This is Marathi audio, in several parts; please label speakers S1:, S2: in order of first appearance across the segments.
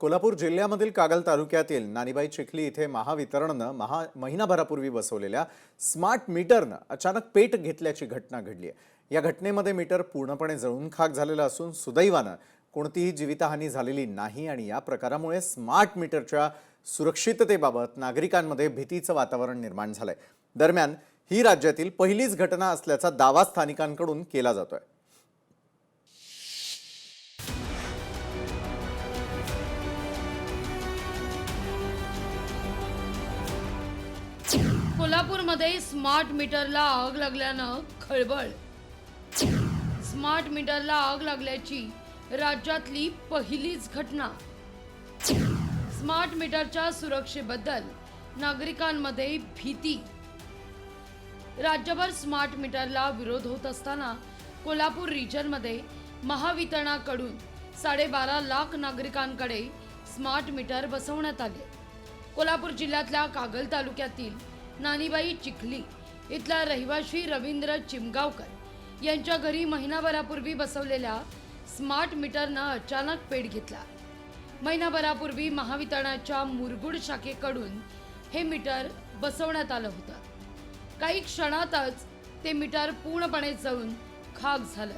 S1: कोल्हापूर जिल्ह्यामधील कागल तालुक्यातील नानीबाई चिखली इथे महावितरणनं महिनाभरापूर्वी बसवलेल्या स्मार्ट मीटरनं अचानक पेट घेतल्याची घटना घडली आहे। या घटनेमध्ये मीटर पूर्णपणे जळून खाक झालेलं असून सुदैवानं कोणतीही जीवितहानी झालेली नाही आणि या प्रकारामुळे स्मार्ट मीटरच्या सुरक्षिततेबाबत नागरिकांमध्ये भीतीचं वातावरण निर्माण झालंय। दरम्यान ही राज्यातील पहिलीच घटना असल्याचा दावा स्थानिकांकडून केला जातोय।
S2: कोल्हापूरमध्ये स्मार्ट मीटरला आग लागल्यानं खळबळ। स्मार्ट मीटरला आग लागल्याची राज्यातली पहिलीच घटना। स्मार्ट मीटरच्या सुरक्षेबद्दल नागरिकांमध्ये भीती। राज्यभर स्मार्ट मीटरला विरोध होत असताना कोल्हापूर रिजनमध्ये महावितरणाकडून 12.5 लाख नागरिकांकडे स्मार्ट मीटर बसवण्यात आले। कोल्हापूर जिल्ह्यातल्या कागल तालुक्यातील नानीबाई चिखली इथला रहिवाशी रवींद्र चिमगावकर यांच्या घरी महिनाभरापूर्वी बसवलेल्या स्मार्ट मीटरनं अचानक पेट घेतला। महिनाभरापूर्वी महावितरणाच्या मुरगुड शाखेकडून हे मीटर बसवण्यात आलं होतं। काही क्षणातच ते मीटर पूर्णपणे जळून खाक झालं।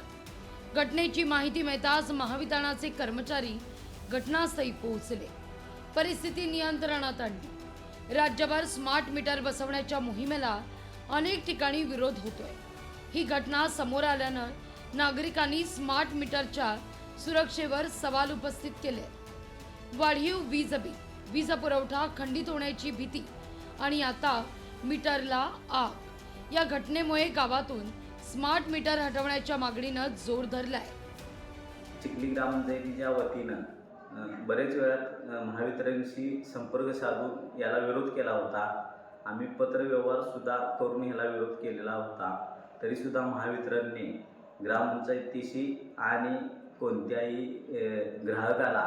S2: घटनेची माहिती मिळताच महावितरणाचे कर्मचारी घटनास्थळी पोहोचले, परिस्थिती नियंत्रणात आणली। राज्यभर स्मार्ट मीटर बसवण्याच्या मोहिमेला अनेक ठिकाणी विरोध होतोय। ही घटना समोर आल्यानं नागरिकांनी स्मार्ट मीटरच्या सुरक्षेवर सवाल उपस्थित केले। वाढीव वीज बिल, वीज पुरवठा खंडित होण्याची भीती आणि आता मीटरला आग, या घटनेमुळे गावातून स्मार्ट मीटर हटवण्याच्या मागणीनं जोर धरलाय।
S3: चिखली ग्रामपंचायतीच्या वतीनं बरेच वेळा महावितरणशी संपर्क साधून याला विरोध केला होता। आम्ही पत्रव्यवहार सुद्धा करून याला विरोध केलेला होता। तरीसुद्धा महावितरणने ग्रामपंचायतीशी आणि कोणत्याही ग्राहकाला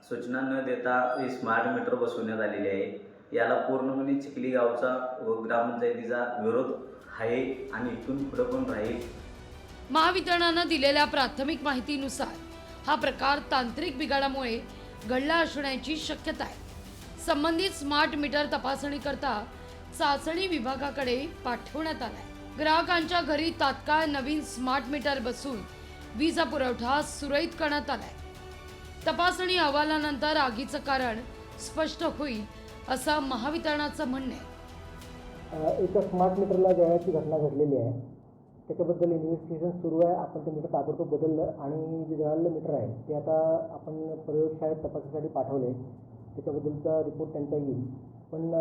S3: सूचना न देता हे स्मार्ट मीटर बसवण्यात आलेले आहे। याला पूर्णपणे चिखली गावचा व ग्रामपंचायतीचा विरोध आहे आणि इथून पुढे पण राहील।
S2: महावितरणानं दिलेल्या प्राथमिक माहितीनुसार हा प्रकार तांत्रिक बिघाडामुळे घडला असण्याची शक्यता आहे। संबंधित स्मार्ट मीटर तपासणी करता चाचणी विभागाकडे पाठवण्यात आलाय। ग्राहकांच्या घरी तात्काळ नवीन स्मार्ट मीटर बसवून वीज पुरवठा सुरळीत करण्यात आलाय। तपासणी अहवालानंतर आगीचं कारण स्पष्ट होईल असं महावितरणाचं म्हणणं आहे।
S4: एका स्मार्ट मीटरला जळण्याची घटना घडलेली आहे, त्याच्याबद्दल इन्व्हेस्टिगेशन सुरू आहे। आपण ते मीटर ताबडतोब बदललं आणि जे जळालेलं मीटर आहे ते आता आपण प्रयोगशाळेत तपासणीसाठी पाठवले, त्याच्याबद्दलचा रिपोर्ट त्यांचा येईल। पण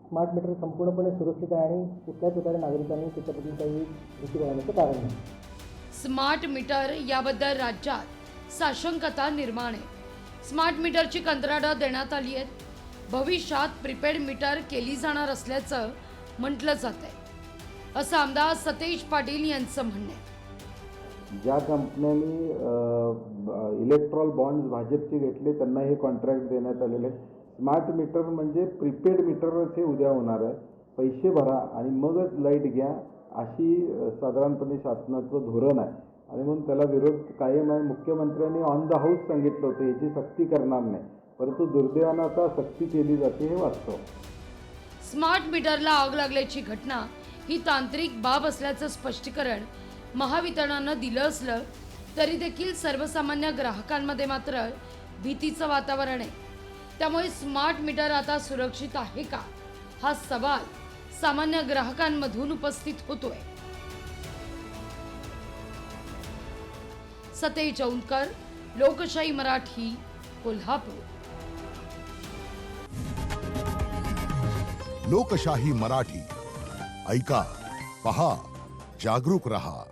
S4: स्मार्ट मीटर संपूर्णपणे सुरक्षित आहे आणि कुठल्याच प्रकारे नागरिकांनी त्याच्याबद्दल काही भीती बाळगण्याचं कारण नाही।
S2: स्मार्ट मीटर याबद्दल राज्यात साशंकता निर्माण आहे। स्मार्ट मीटरची कंत्राटं देण्यात आली आहेत। भविष्यात प्रीपेड मीटर केली जाणार असल्याचं म्हटलं जात आहे, असं आमदार सतेज पाटील यांचं म्हणणं आहे।
S5: ज्या कंपन्यांनी इलेक्ट्रॉल बॉन्ड्स भाजपचे घेतले त्यांना हे कॉन्ट्रॅक्ट देण्यात आलेले। स्मार्ट मीटर म्हणजे प्रीपेड मीटरच हे उद्या होणार आहे। पैसे भरा आणि मगच लाईट घ्या, अशी साधारणपणे शासनाचं धोरण आहे आणि म्हणून त्याला विरोध कायम आहे। मुख्यमंत्र्यांनी ऑन द हाऊस सांगितलं होतं याची सक्ती करणार नाही, परंतु दुर्दैवानं आता सक्ती केली जाते हे वास्तव।
S2: स्मार्ट मीटरला आग लागल्याची घटना ही तांत्रिक बाब असल्याचं स्पष्टीकरण महावितरणानं दिलं असलं तरी देखील सर्वसामान्य ग्राहकांमध्ये मात्र भीतीचं वातावरण आहे। त्यामुळे स्मार्ट मीटर आता सुरक्षित आहे का, हा सवाल सामान्य ग्राहकांमधून उपस्थित होतोय। सतेज औंधकर, लोकशाही मराठी, कोल्हापूर।
S6: लोकशाही मराठी ऐका, पहा, जागरूक रहा।